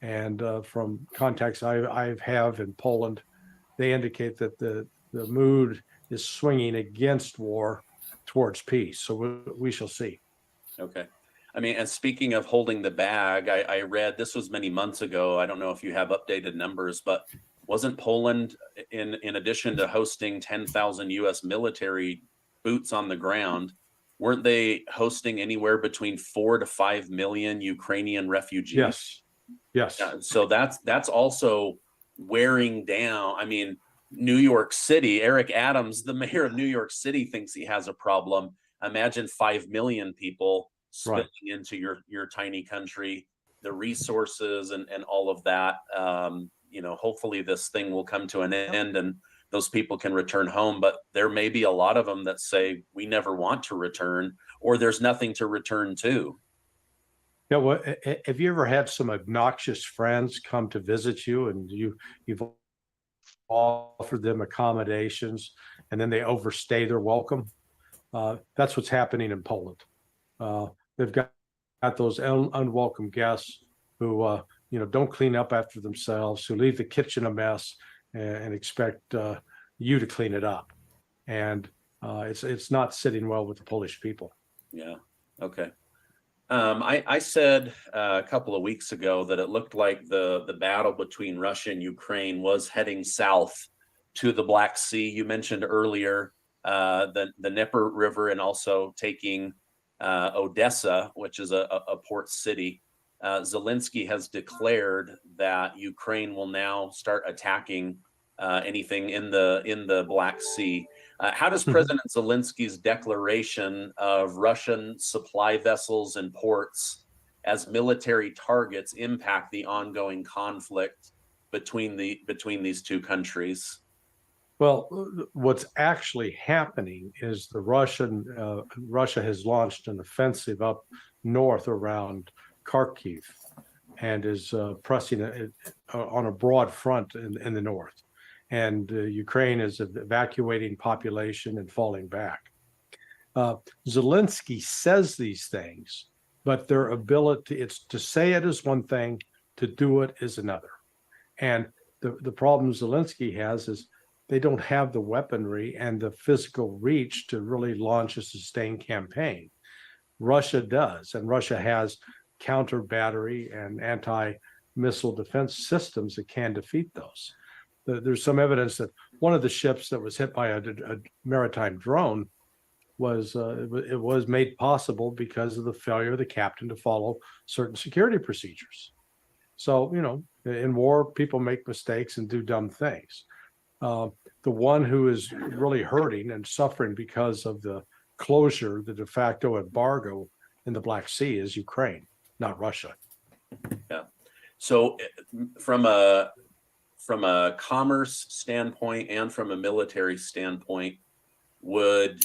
Speaker 4: And from contacts I have in Poland, they indicate that the mood is swinging against war towards peace. So we shall see. Okay.
Speaker 3: I mean, and speaking of holding the bag, I read, this was many months ago, I don't know if you have updated numbers, but wasn't Poland, in addition to hosting 10,000 U.S. military boots on the ground, weren't they hosting anywhere between 4 to 5 million Ukrainian refugees?
Speaker 4: Yes.
Speaker 3: So that's also wearing down. I mean, New York City, Eric Adams, the mayor of New York City, thinks he has a problem. Imagine 5 million people spilling into your tiny country, the resources and all of that. Hopefully this thing will come to an end and those people can return home. But there may be a lot of them that say we never want to return, or there's nothing to return to.
Speaker 4: Yeah, well, have you ever had some obnoxious friends come to visit you and you've offered them accommodations and then they overstay their welcome? That's what's happening in Poland. They've got those unwelcome guests who don't clean up after themselves, who leave the kitchen a mess and expect you to clean it up. And it's not sitting well with the Polish people.
Speaker 3: Yeah. Okay. I said a couple of weeks ago that it looked like the battle between Russia and Ukraine was heading south to the Black Sea. You mentioned earlier the Dnieper River and also taking Odessa, which is a port city. Zelensky has declared that Ukraine will now start attacking anything in the Black Sea. How does President Zelensky's declaration of Russian supply vessels and ports as military targets impact the ongoing conflict between these two countries?
Speaker 4: Well, what's actually happening is Russia has launched an offensive up north around Kharkiv and is pressing it on a broad front in the north. And Ukraine is evacuating population and falling back. Zelensky says these things but their ability, it's to say it is one thing, to do it is another. And the problem Zelensky has is they don't have the weaponry and the physical reach to really launch a sustained campaign. Russia does, and Russia has counter battery and anti-missile defense systems that can defeat those. There's some evidence that one of the ships that was hit by a maritime drone was made possible because of the failure of the captain to follow certain security procedures. So, in war, people make mistakes and do dumb things. The one who is really hurting and suffering because of the closure, the de facto embargo in the Black Sea is Ukraine, not Russia.
Speaker 3: Yeah. So from a commerce standpoint and from a military standpoint, would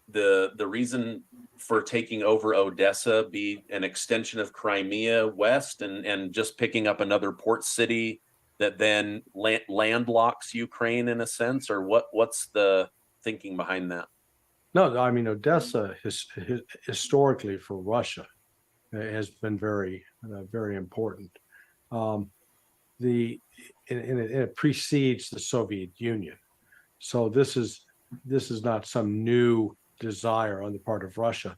Speaker 3: the reason for taking over Odessa be an extension of Crimea west and just picking up another port city that then landlocks Ukraine in a sense, or what's the thinking behind that?
Speaker 4: No, I mean, Odessa historically for Russia has been very, very important. It precedes the Soviet Union, so this is not some new desire on the part of Russia.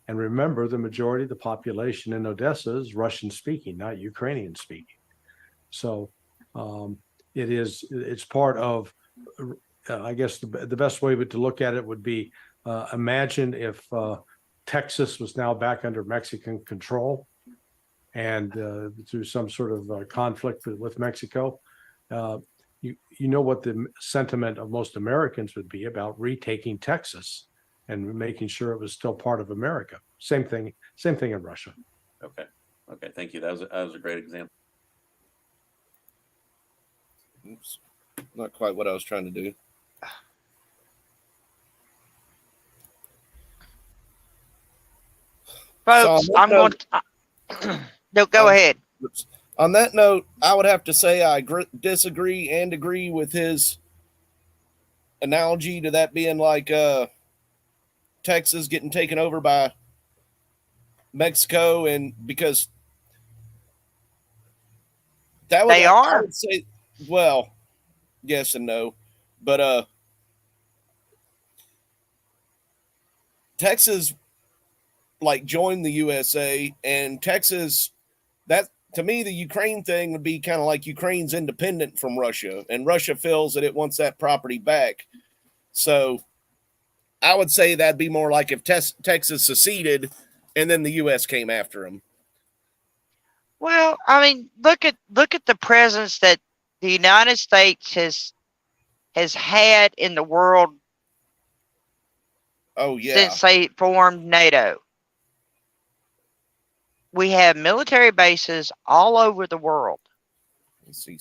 Speaker 4: And remember, the majority of the population in Odessa is Russian speaking, not Ukrainian speaking. So it's part of. I guess the best way to look at it would be. Imagine if Texas was now back under Mexican control and through some sort of conflict with Mexico, you know what the sentiment of most Americans would be about retaking Texas and making sure it was still part of America. Same thing in Russia.
Speaker 3: Okay. Thank you. That was a great example.
Speaker 2: Oops. Not quite what I was trying to do.
Speaker 1: Folks,
Speaker 2: So
Speaker 1: I'm going to. No, go ahead.
Speaker 2: On that note, I would have to say I disagree and agree with his analogy to that being like Texas getting taken over by Mexico, and because that would,
Speaker 1: They are.
Speaker 2: I would say, well, yes and no, but Texas like joined the USA, and Texas, that to me, the Ukraine thing would be kind of like Ukraine's independent from Russia, and Russia feels that it wants that property back. So I would say that'd be more like if Texas seceded and then the U.S. came after them.
Speaker 1: Well, I mean, look at the presence that the United States has had in the world.
Speaker 2: Oh yeah,
Speaker 1: Since they formed NATO. We have military bases all over the world.
Speaker 2: let's see.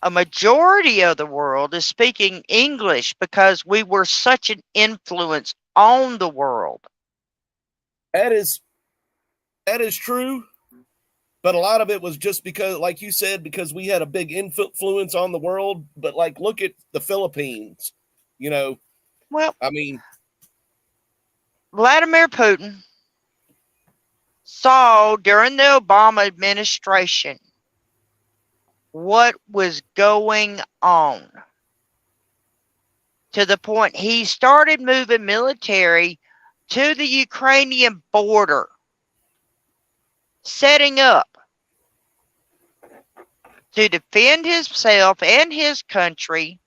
Speaker 1: A majority of the world is speaking English because we were such an influence on the world.
Speaker 2: That is true, but a lot of it was just because, like you said, because we had a big influence on the world. But like, look at the Philippines.
Speaker 1: Well,
Speaker 2: I mean,
Speaker 1: Vladimir Putin saw during the Obama administration what was going on, to the point he started moving military to the Ukrainian border, setting up to defend himself and his country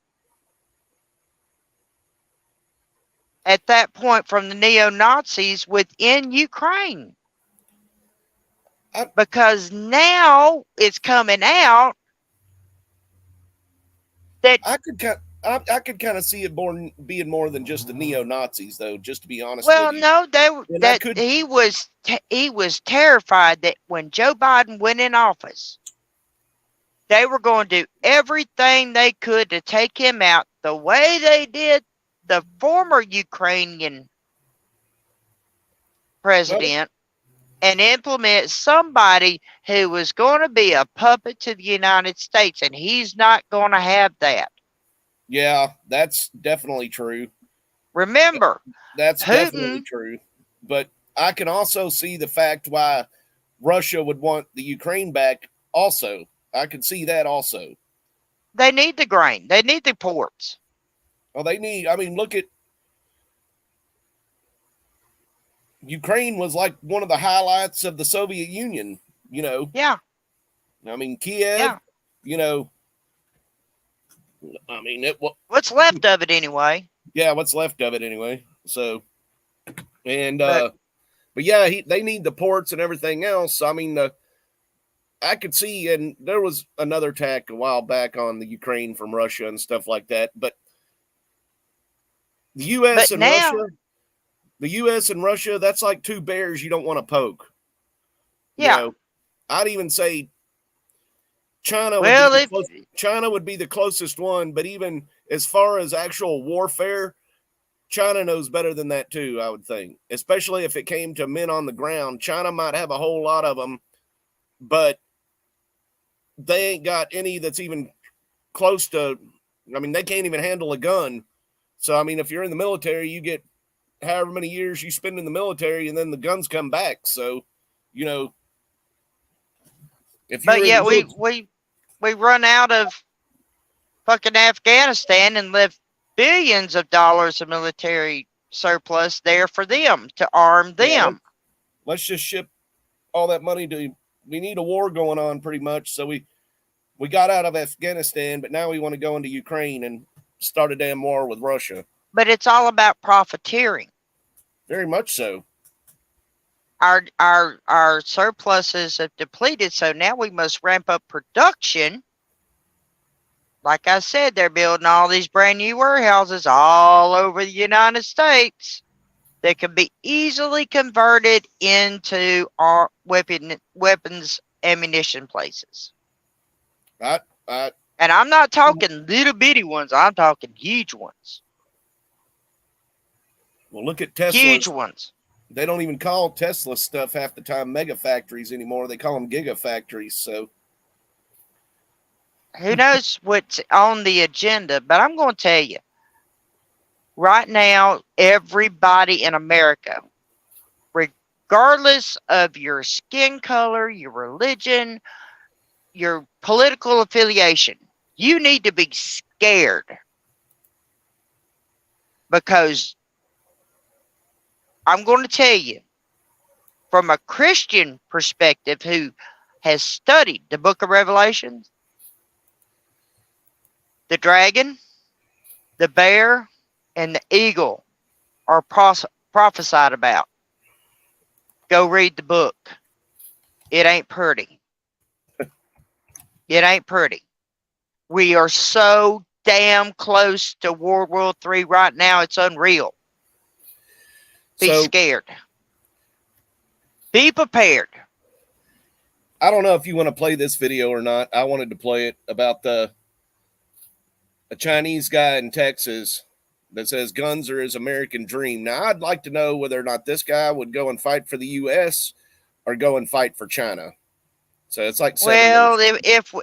Speaker 1: at that point from the neo-Nazis within Ukraine. Because now it's coming out that
Speaker 2: I could kind of see it being more than just the neo-Nazis, though. Just to be honest.
Speaker 1: Well,
Speaker 2: with you.
Speaker 1: no, he was terrified that when Joe Biden went in office, they were going to do everything they could to take him out, the way they did the former Ukrainian president, and implement somebody who was going to be a puppet to the United States, and he's not going to have that.
Speaker 2: Yeah, that's definitely true.
Speaker 1: Remember,
Speaker 2: That's
Speaker 1: Putin
Speaker 2: definitely true. But I can also see the fact why Russia would want the Ukraine back also. I could see that also.
Speaker 1: They need the grain. They need the ports.
Speaker 2: Well, look at Ukraine was like one of the highlights of the Soviet Union,
Speaker 1: Yeah.
Speaker 2: Kiev,
Speaker 1: Yeah. What's left of it anyway.
Speaker 2: Yeah, what's left of it anyway. So, and,
Speaker 1: But
Speaker 2: yeah, they need the ports and everything else. I could see, and there was another attack a while back on the Ukraine from Russia and stuff like that. But the U.S.
Speaker 1: But
Speaker 2: and
Speaker 1: now-
Speaker 2: Russia, that's like two bears you don't want to poke.
Speaker 1: yeah.
Speaker 2: I'd even say China would be the closest one, but even as far as actual warfare, China knows better than that too, I would think. Especially if it came to men on the ground. China might have a whole lot of them, but they ain't got any that's even close to, they can't even handle a gun. So, if you're in the military, you get however many years you spend in the military and then the guns come back. So,
Speaker 1: we run out of fucking Afghanistan and left billions of dollars of military surplus there for them to arm them.
Speaker 2: Yeah, let's just ship all that money we need a war going on pretty much. So we got out of Afghanistan, but now we want to go into Ukraine and start a damn war with Russia.
Speaker 1: But it's all about profiteering.
Speaker 2: Very much so.
Speaker 1: Our surpluses have depleted, so now we must ramp up production. Like I said, they're building all these brand new warehouses all over the United States that can be easily converted into our weapons ammunition places.
Speaker 2: Right.
Speaker 1: And I'm not talking little bitty ones. I'm talking huge ones.
Speaker 2: Well, look at Tesla.
Speaker 1: Huge ones.
Speaker 2: They don't even call Tesla stuff half the time mega factories anymore. They call them gigafactories. So
Speaker 1: who knows what's on the agenda? But I'm going to tell you, right now, everybody in America, regardless of your skin color, your religion, your political affiliation, you need to be scared. Because I'm going to tell you, from a Christian perspective who has studied the book of Revelation, the dragon, the bear, and the eagle are prophesied about. Go read the book. It ain't pretty. It ain't pretty. We are so damn close to World War III right now, it's unreal. Be scared. Be prepared.
Speaker 2: I don't know if you want to play this video or not. I wanted to play it about a Chinese guy in Texas that says guns are his American dream. Now, I'd like to know whether or not this guy would go and fight for the U.S. or go and fight for China. So it's like,
Speaker 1: well,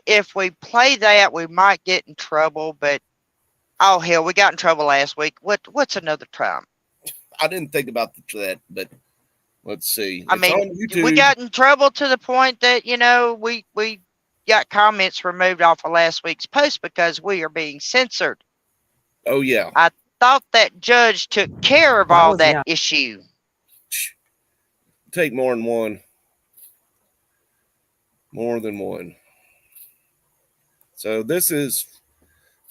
Speaker 1: if we play that, we might get in trouble. But oh hell, we got in trouble last week. What's another time?
Speaker 2: I didn't think about that, but let's see.
Speaker 1: I mean, we got in trouble to the point that we got comments removed off of last week's post because we are being censored.
Speaker 2: Oh yeah.
Speaker 1: I thought that judge took care of all that issue.
Speaker 2: Take more than one. More than one. So this is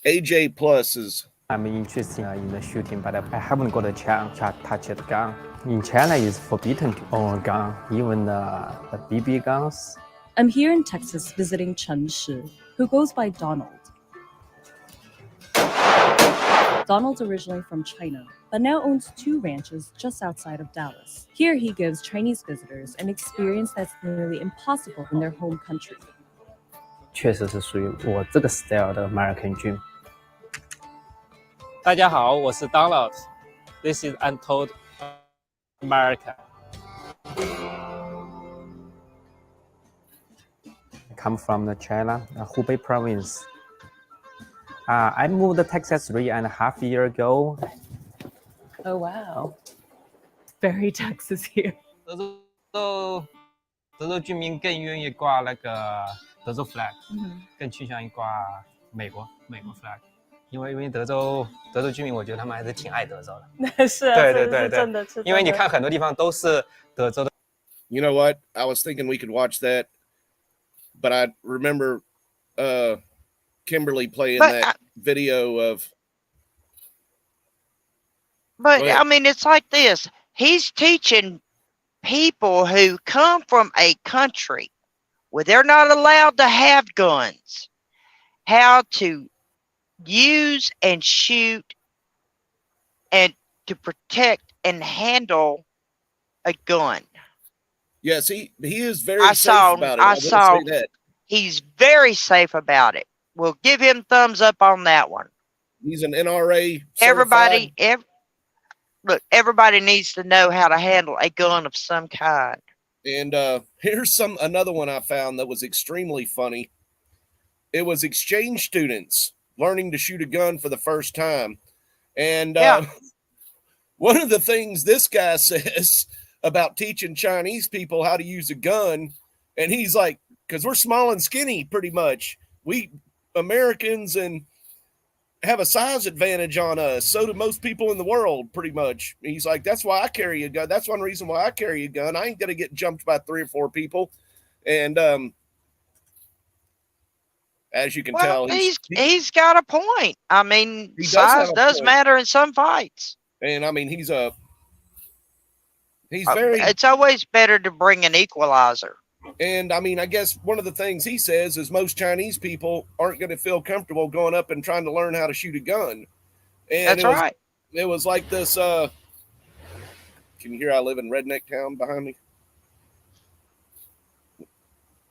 Speaker 2: AJ Plus's.
Speaker 5: I'm interested in the shooting, but I haven't got a chance to touch the gun. In China, it's forbidden to own a gun, even the BB guns.
Speaker 6: I'm here in Texas visiting Chen Shi, who goes by Donald. Donald's originally from China, but now owns 2 ranches just outside of Dallas. Here he gives Chinese visitors an experience that's nearly impossible in their home country.
Speaker 5: 确实是属于我这个 style 的 American Dream。
Speaker 7: 大家好，我是 Donald. This is Untold America.
Speaker 5: I come from the China, Hubei province. I moved to Texas 3.5 years ago.
Speaker 6: Oh wow. Very Texas here.
Speaker 5: 德州居民更愿意挂那个德州 flag，
Speaker 6: Mhm.
Speaker 5: 更倾向于挂美国 flag， 因为德州居民，我觉得他们还是挺爱德州的。
Speaker 6: 是啊，
Speaker 5: 对
Speaker 6: 是
Speaker 5: 对对对，
Speaker 6: 真的，是
Speaker 5: 因为你
Speaker 6: 真的。
Speaker 5: 看很多地方都是德州的。
Speaker 2: You know what? I was thinking we could watch that, but I remember Kimberly playing
Speaker 1: But
Speaker 2: that video of.
Speaker 1: But
Speaker 2: Go ahead.
Speaker 1: I mean, it's like this. He's teaching people who come from a country where they're not allowed to have guns how to use and shoot and to protect and handle a gun.
Speaker 2: Yes, he is very
Speaker 1: I
Speaker 2: safe
Speaker 1: saw-
Speaker 2: about it.
Speaker 1: I
Speaker 2: I will
Speaker 1: saw-
Speaker 2: say that.
Speaker 1: He's very safe about it. We'll give him thumbs up on that one.
Speaker 2: He's an NRA
Speaker 1: Everybody, look, everybody needs to know how to handle a gun of some kind.
Speaker 2: And here's another one I found that was extremely funny. It was exchange students learning to shoot a gun for the first time. And
Speaker 1: Yeah.
Speaker 2: one of the things this guy says about teaching Chinese people how to use a gun, and he's like, because we're small and skinny pretty much. We Americans and have a size advantage on us. So do most people in the world, pretty much. He's like, that's why I carry a gun. That's one reason why I carry a gun. I ain't gonna get jumped by 3 or 4 people. And as you can
Speaker 1: Well,
Speaker 2: tell,
Speaker 1: he's got a point. I mean,
Speaker 2: He does have
Speaker 1: size
Speaker 2: a
Speaker 1: does
Speaker 2: point.
Speaker 1: matter in some fights.
Speaker 2: and I mean he's very.
Speaker 1: It's always better to bring an equalizer.
Speaker 2: And I mean, I guess one of the things he says is most Chinese people aren't going to feel comfortable going up and trying to learn how to shoot a gun. And
Speaker 1: That's right.
Speaker 2: It was like this. Can you hear I live in Redneck Town behind me?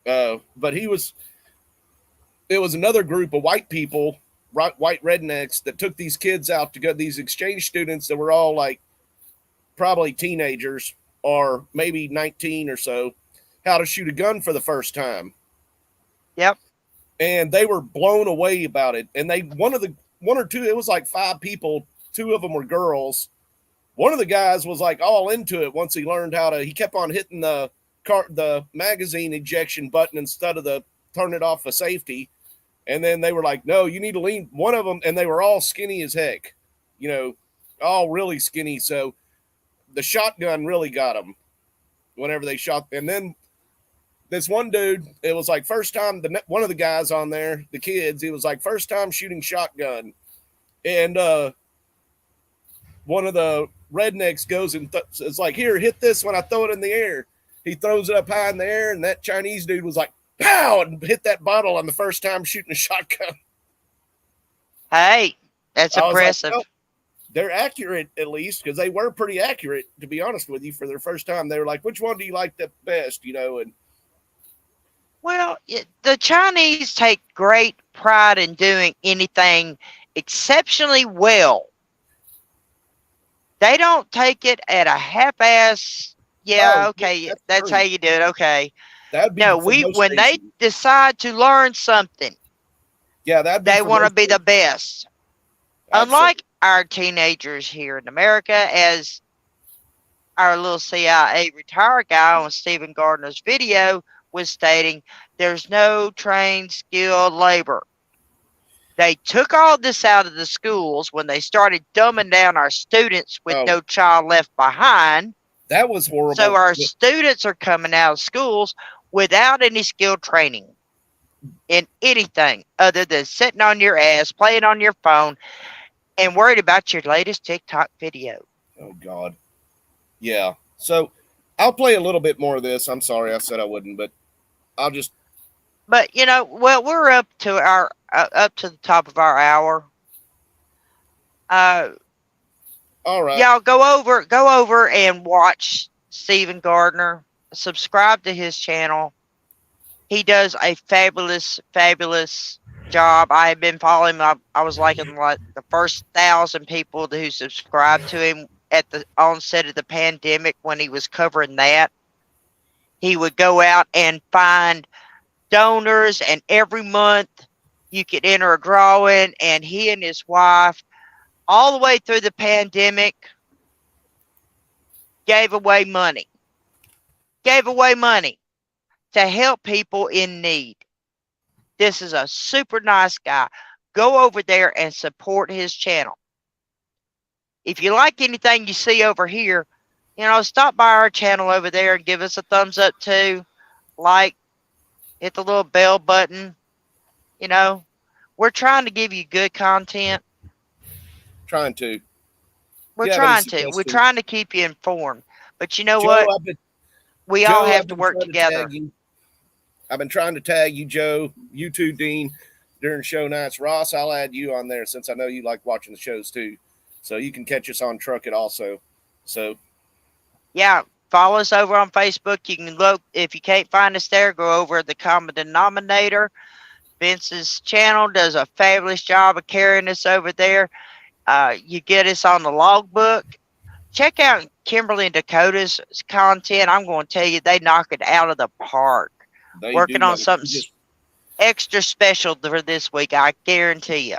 Speaker 2: But it was another group of white people, white rednecks, that took these kids out to go, these exchange students that were all like probably teenagers or maybe 19 or so, how to shoot a gun for the first time.
Speaker 1: Yep.
Speaker 2: And they were blown away about it. And one or two, it was like 5 people, 2 of them were girls. One of the guys was like all into it once he learned he kept on hitting the magazine ejection button instead of turn it off for safety. And then they were like, no, you need to lean. One of them, and they were all skinny as heck, all really skinny. So the shotgun really got them whenever they shot. And then this one dude, it was like first time, one of the guys on there, the kids, he was like first time shooting shotgun. And one of the rednecks goes and it's like, here, hit this when I throw it in the air. He throws it up high in the air, and that Chinese dude was like, pow, and hit that bottle on the first time shooting a shotgun.
Speaker 1: Hey, that's
Speaker 2: I was like,
Speaker 1: impressive.
Speaker 2: well, they're accurate, at least, because they were pretty accurate, to be honest with you, for their first time. They were like, which one do you like the best, and
Speaker 1: Well, the Chinese take great pride in doing anything exceptionally well. They don't take it at a half-ass, yeah,
Speaker 2: Oh,
Speaker 1: okay,
Speaker 2: that's
Speaker 1: that's
Speaker 2: true.
Speaker 1: how you do it, okay.
Speaker 2: that'd be
Speaker 1: No,
Speaker 2: for most
Speaker 1: when they
Speaker 2: nations.
Speaker 1: decide to learn something,
Speaker 2: Yeah, that'd be
Speaker 1: they
Speaker 2: for
Speaker 1: want to
Speaker 2: most
Speaker 1: be the
Speaker 2: nations.
Speaker 1: best.
Speaker 2: I'd say-
Speaker 1: Unlike our teenagers here in America, as our little CIA retired guy on Stephen Gardner's video was stating, there's no trained, skilled labor. They took all this out of the schools when they started dumbing down our students with
Speaker 2: Oh.
Speaker 1: No Child Left Behind.
Speaker 2: that was horrible.
Speaker 1: So our
Speaker 2: But-
Speaker 1: students are coming out of schools without any skilled training in anything other than sitting on your ass, playing on your phone, and worried about your latest TikTok video.
Speaker 2: Oh God. Yeah. So I'll play a little bit more of this. I'm sorry I said I wouldn't, but I'll just
Speaker 1: But well, we're up to the top of our hour.
Speaker 2: all right.
Speaker 1: Y'all go over and watch Stephen Gardner. Subscribe to his channel. He does a fabulous job. I have been following him. I was like in the first 1,000 people who subscribed to him at the onset of the pandemic when he was covering that. He would go out and find donors, and every month you could enter a drawing, and he and his wife, all the way through the pandemic, gave away money. gave away money to help people in need. This is a super nice guy. Go over there and support his channel. If you like anything you see over here, stop by our channel over there and give us a thumbs up too. Like, hit the little bell button. We're trying to give you good content.
Speaker 2: Trying to.
Speaker 1: We're
Speaker 2: Yeah, but
Speaker 1: trying
Speaker 2: it's
Speaker 1: to. We're
Speaker 2: suggestions.
Speaker 1: trying to keep you informed. But you know
Speaker 2: Joe,
Speaker 1: what? We all
Speaker 2: Joe,
Speaker 1: have
Speaker 2: I've
Speaker 1: to
Speaker 2: been
Speaker 1: work
Speaker 2: trying
Speaker 1: together.
Speaker 2: tag you. I've been trying to tag you, Joe, you too, Dean, during show nights. Ross, I'll add you on there since I know you like watching the shows too. So you can catch us on Truck It also. So
Speaker 1: Yeah, follow us over on Facebook. You can look, if you can't find us there, go over the common denominator. Vince's channel does a fabulous job of carrying us over there. You get us on the logbook. Check out Kimberly and Dakota's content. I'm going to tell you, they knock it out of the park.
Speaker 2: they
Speaker 1: Working
Speaker 2: do
Speaker 1: on
Speaker 2: like-
Speaker 1: something extra special for this week, I guarantee you.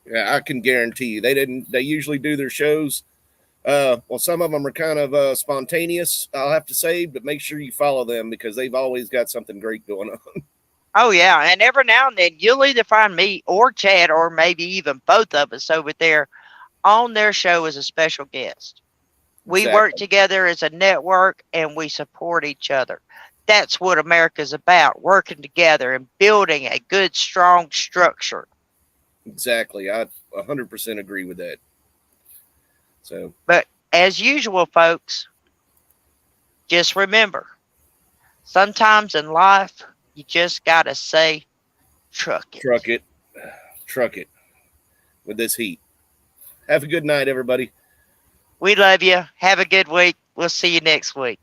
Speaker 2: Yeah, I can guarantee you. They usually do their shows. Well, some of them are kind of spontaneous, I'll have to say, but make sure you follow them because they've always got something great going on.
Speaker 1: Oh, yeah. And every now and then, you'll either find me or Chad or maybe even both of us over there on their show as a special guest. We work
Speaker 2: Exactly.
Speaker 1: together as a network and we support each other. That's what America's about, working together and building a good, strong structure.
Speaker 2: Exactly. I 100% agree with that. So,
Speaker 1: But as usual, folks, just remember, sometimes in life, you just got to say, truck it.
Speaker 2: truck it with this heat. Have a good night, everybody.
Speaker 1: We love you. Have a good week. We'll see you next week.